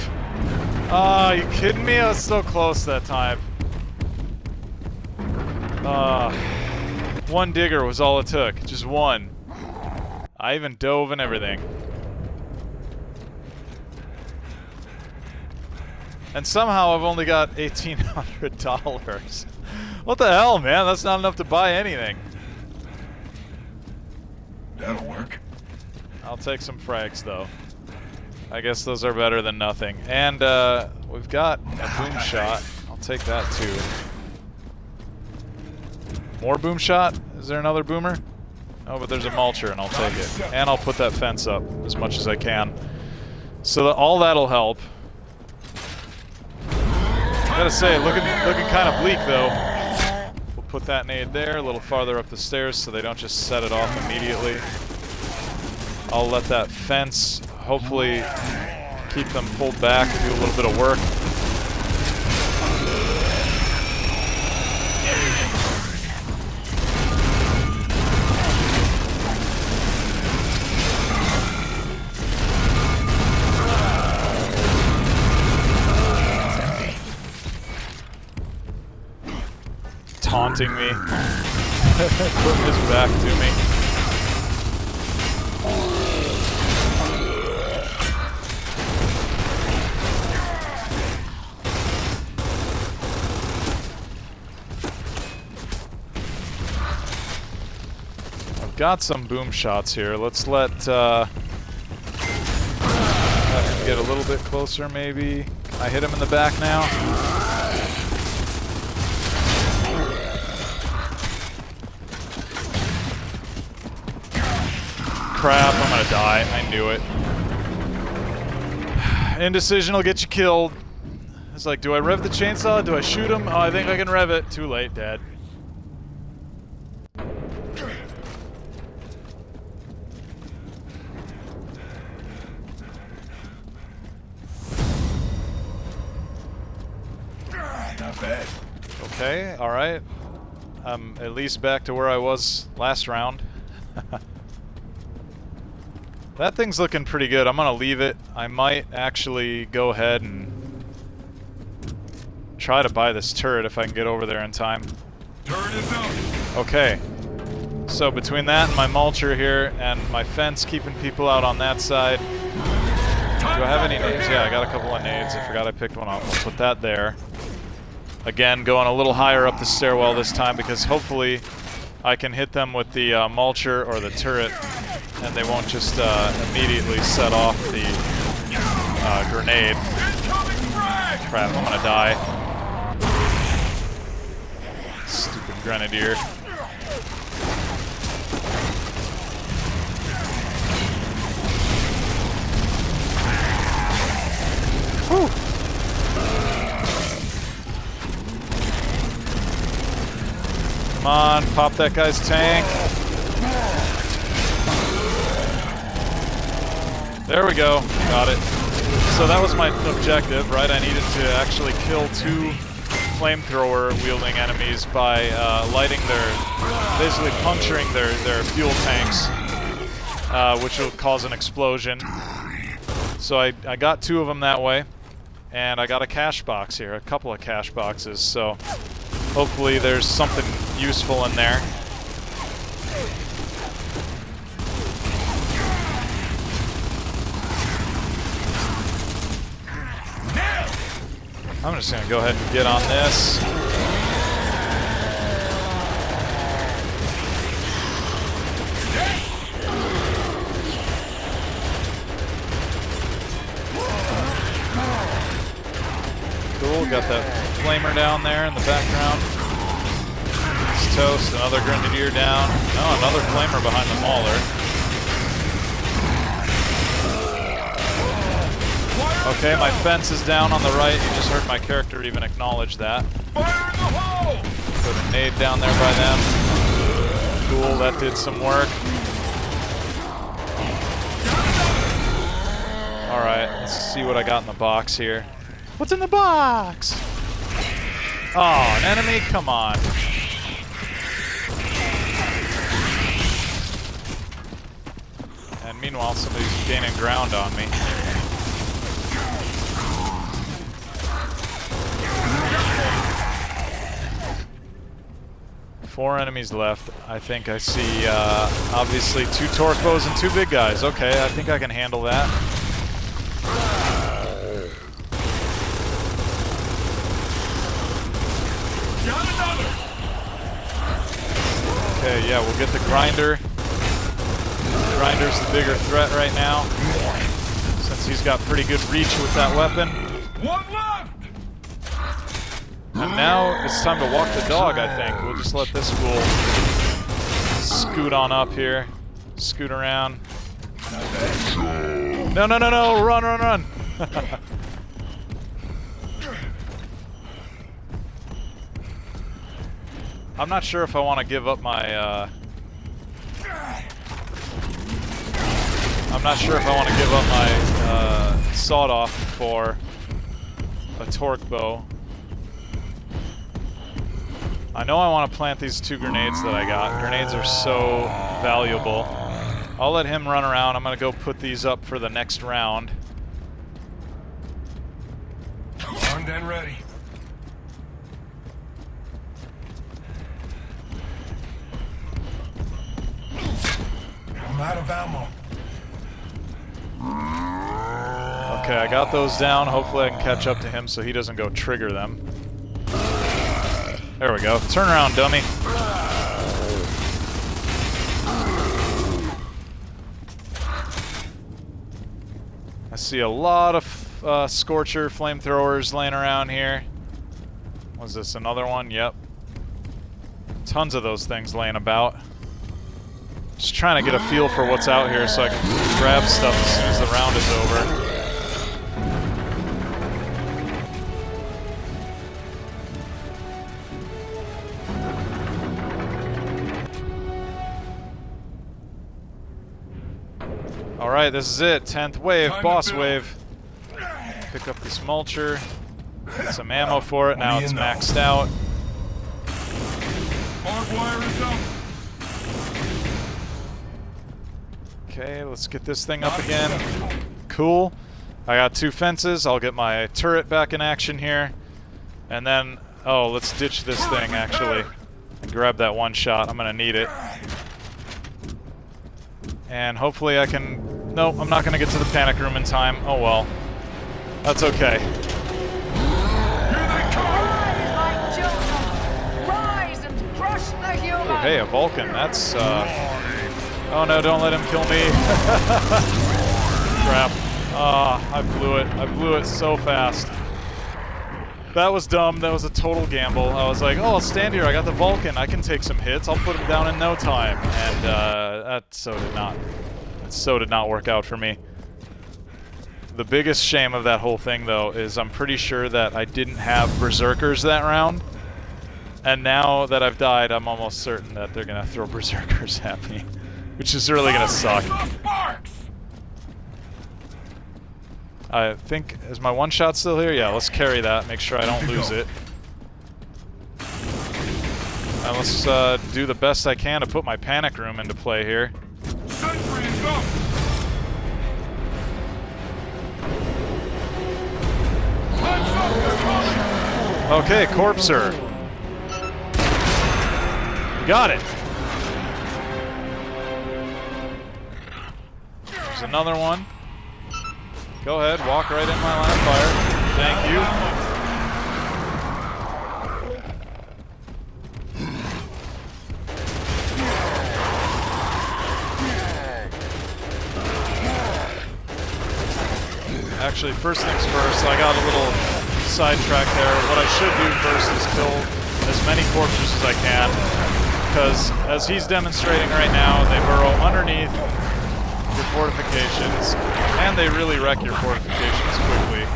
Oh, you kidding me? I was so close that time. One digger was all it took. Just one. I even dove and everything. And somehow I've only got $1,800. What the hell, man? That's not enough to buy anything. That'll work. I'll take some frags, though. I guess those are better than nothing. And, we've got a boom shot. I'll take that, too. More boom shot? Is there another boomer? Oh, but there's a mulcher, and I'll take it. And I'll put that fence up as much as I can. So that all that'll help. Gotta say, looking kind of bleak, though. We'll put that nade there, a little farther up the stairs so they don't just set it off immediately. I'll let that fence hopefully keep them pulled back, do a little bit of work. Taunting me. Putting his back to me. I've got some boom shots here. Let's let him get a little bit closer, maybe. Can I hit him in the back now? Crap, I'm gonna die. I knew it. Indecision will get you killed. It's like, do I rev the chainsaw? Do I shoot him? Oh, I think I can rev it. Too late, dead. Not bad. Okay, alright. I'm at least back to where I was last round. That thing's looking pretty good. I'm gonna leave it. I might actually go ahead and try to buy this turret if I can get over there in time. Turret is up. Okay. So between that and my mulcher here and my fence keeping people out on that side. Do I have any nades? Yeah, I got a couple of nades. I forgot I picked one up. I'll put that there. Again, going a little higher up the stairwell this time because hopefully I can hit them with the mulcher or the turret and they won't just immediately set off the grenade. Crap, I'm gonna die. Stupid grenadier. Whew. Come on, pop that guy's tank. There we go, got it. So that was my objective, right? I needed to actually kill 2 flamethrower wielding enemies by lighting basically puncturing their fuel tanks, which will cause an explosion. So I got 2 of them that way, and I got a cash box here, a couple of cash boxes, so hopefully there's something useful in there. I'm just gonna go ahead and get on this. got that flamer down there in the background. It's toast. Another grenadier down. Oh, another flamer behind the mauler. Okay, my fence is down on the right. You just heard my character even acknowledge that. Fire in the hole! Put a nade down there by them. Cool, that did some work. Alright, let's see what I got in the box here. What's in the box? Oh, an enemy? Come on. And meanwhile, somebody's gaining ground on me. Four enemies left. I think I see, obviously, 2 torque bows and 2 big guys. Okay, I think I can handle that. Okay, yeah, we'll get the grinder. Grinder's the bigger threat right now, since he's got pretty good reach with that weapon. One left! And now it's time to walk the dog, I think. We'll just let this fool scoot on up here. Scoot around. No, no, no, no! Run, run, run! I'm not sure if I want to give up my, I'm not sure if I want to give up my, sawed-off for a torque bow. I know I want to plant these 2 grenades that I got. Grenades are so valuable. I'll let him run around. I'm going to go put these up for the next round. Armed and ready. I'm out of ammo. Okay, I got those down. Hopefully I can catch up to him so he doesn't go trigger them. There we go. Turn around, dummy. I see a lot of Scorcher flamethrowers laying around here. Was this another one? Yep. Tons of those things laying about. Just trying to get a feel for what's out here so I can grab stuff as soon as the round is over. Alright, this is it. 10th wave, boss wave. Pick up this mulcher. Get some ammo for it. Now it's maxed out. Barbed wire is up. Okay, let's get this thing up again. Cool. I got 2 fences. I'll get my turret back in action here. And then, oh, let's ditch this thing, actually. And grab that one shot. I'm gonna need it. And hopefully I can... Nope, I'm not gonna get to the panic room in time. Oh well. That's okay. Rise and crush the human. Ooh, hey, a Vulcan. That's, Oh no, don't let him kill me. Crap. I blew it. I blew it so fast. That was dumb. That was a total gamble. I was like, oh, I'll stand here. I got the Vulcan. I can take some hits. I'll put him down in no time. And that so did not work out for me. The biggest shame of that whole thing, though, is I'm pretty sure that I didn't have Berserkers that round. And now that I've died, I'm almost certain that they're going to throw Berserkers at me. Which is really going to suck. I think, is my one shot still here? Yeah, let's carry that, make sure I don't lose it. And let's do the best I can to put my panic room into play here. Okay, Corpser. Got it. There's another one. Go ahead, walk right in my line of fire. Thank you. Actually, first things first, I got a little sidetracked there. What I should do first is kill as many corpses as I can, because as he's demonstrating right now, they burrow underneath your fortifications, and they really wreck your fortifications quickly.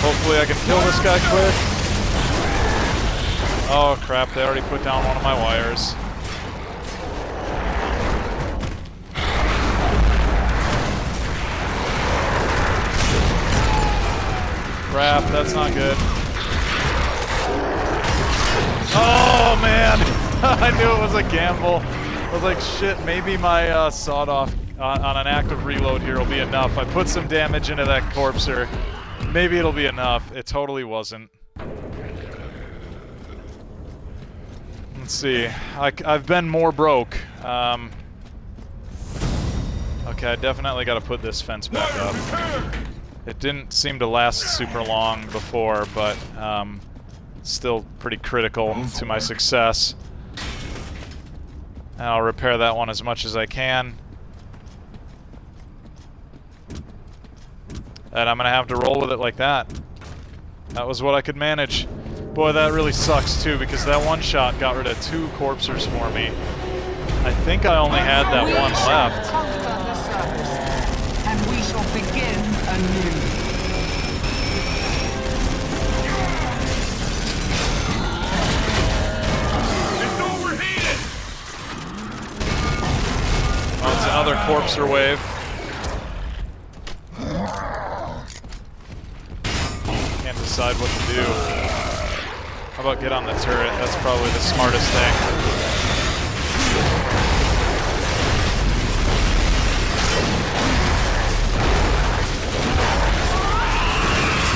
Hopefully I can kill this guy quick. Oh crap, they already put down one of my wires. Crap, that's not good. Oh man! I knew it was a gamble. I was like, shit, maybe my sawed-off on an active reload here will be enough. I put some damage into that corpser. Maybe it'll be enough. It totally wasn't. Let's see. I've been more broke. Okay, I definitely got to put this fence back up. It didn't seem to last super long before, but still pretty critical to my success. And I'll repair that one as much as I can. And I'm going to have to roll with it like that. That was what I could manage. Boy, that really sucks too, because that one shot got rid of 2 corpsers for me. I think I only had that one left. And we shall begin anew. It's overheated! Oh, it's another corpser wave. Can't decide what to do. How about get on the turret? That's probably the smartest thing.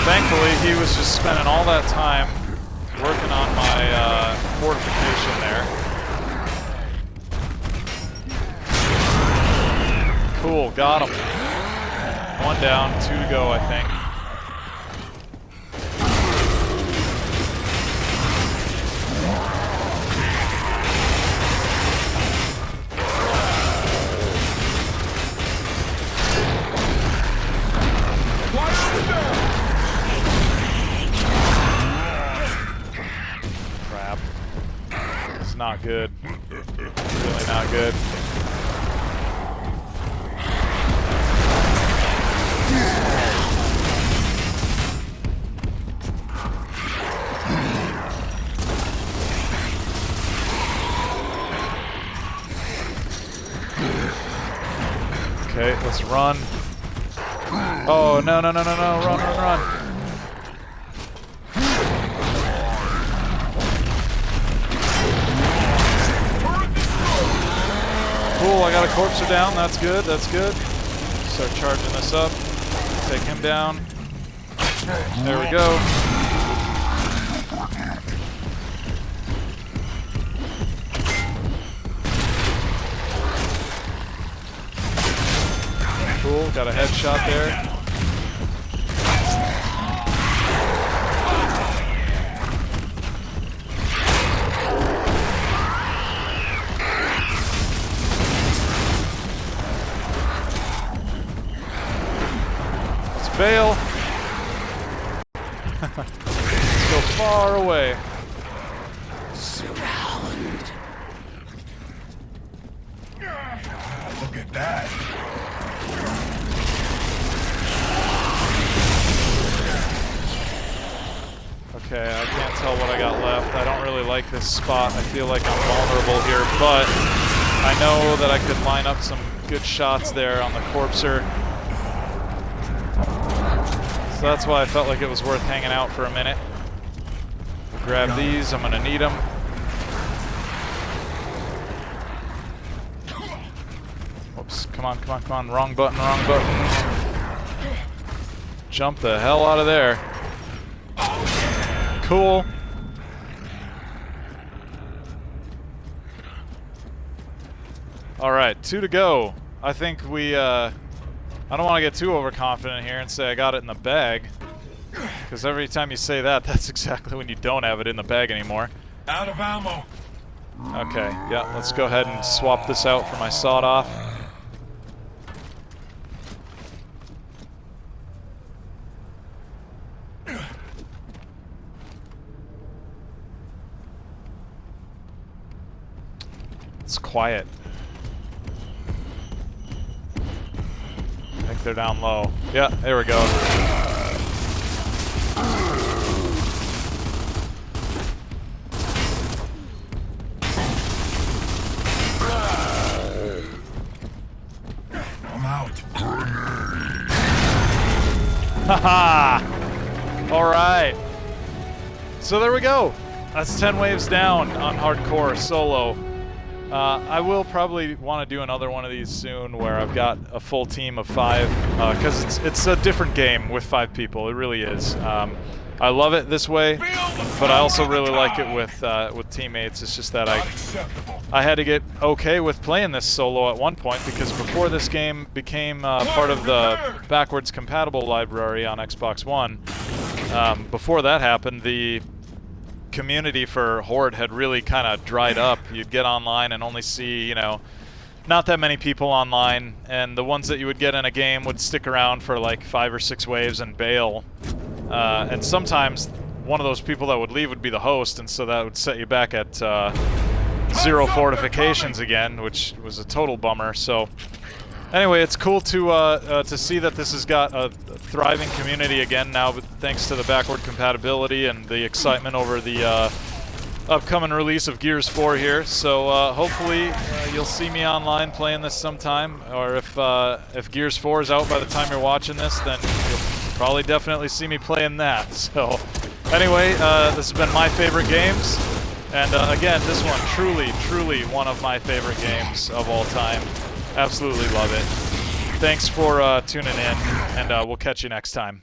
Thankfully, he was just spending all that time working on my fortification there. Cool, got him. 1 down, 2 to go, I think. Crap. It's not good. Really not good. Okay, let's run. Oh, no, no, no, no, no, run, run, run. Cool, I got a corpser down, that's good, that's good. Start charging this up. Take him down. There we go. Cool, got a headshot there. Let's bail. Let's go far away. Look at that. Okay, I can't tell what I got left. I don't really like this spot. I feel like I'm vulnerable here, but I know that I could line up some good shots there on the corpser. So that's why I felt like it was worth hanging out for a minute. Grab these, I'm gonna need them. Whoops, come on, come on, come on. Wrong button, wrong button. Jump the hell out of there. Cool. Alright, 2 to go. I think we, I don't want to get too overconfident here and say I got it in the bag. Because every time you say that, that's exactly when you don't have it in the bag anymore. Out of ammo. Okay, yeah, let's go ahead and swap this out for my sawed-off. It's quiet. I think they're down low. Yeah, there we go. I'm out. Haha! Alright. So there we go. That's 10 waves down on hardcore solo. I will probably want to do another one of these soon where I've got a full team of 5, because it's a different game with 5 people. It really is. I love it this way, but I also really like it with teammates. It's just that I had to get okay with playing this solo at one point, because before this game became part of the backwards compatible library on Xbox One, before that happened, the community for Horde had really kind of dried up. You'd get online and only see, you know, not that many people online, and the ones that you would get in a game would stick around for like 5 or 6 waves and bail. And sometimes one of those people that would leave would be the host, and so that would set you back at 0 fortifications again, which was a total bummer. So anyway, it's cool to see that this has got a thriving community again now, but thanks to the backward compatibility and the excitement over the upcoming release of Gears 4 here. So hopefully you'll see me online playing this sometime, or if Gears 4 is out by the time you're watching this, then you'll probably definitely see me playing that. So anyway, this has been my favorite games, and again, this one truly one of my favorite games of all time. Absolutely love it. Thanks for tuning in, and we'll catch you next time.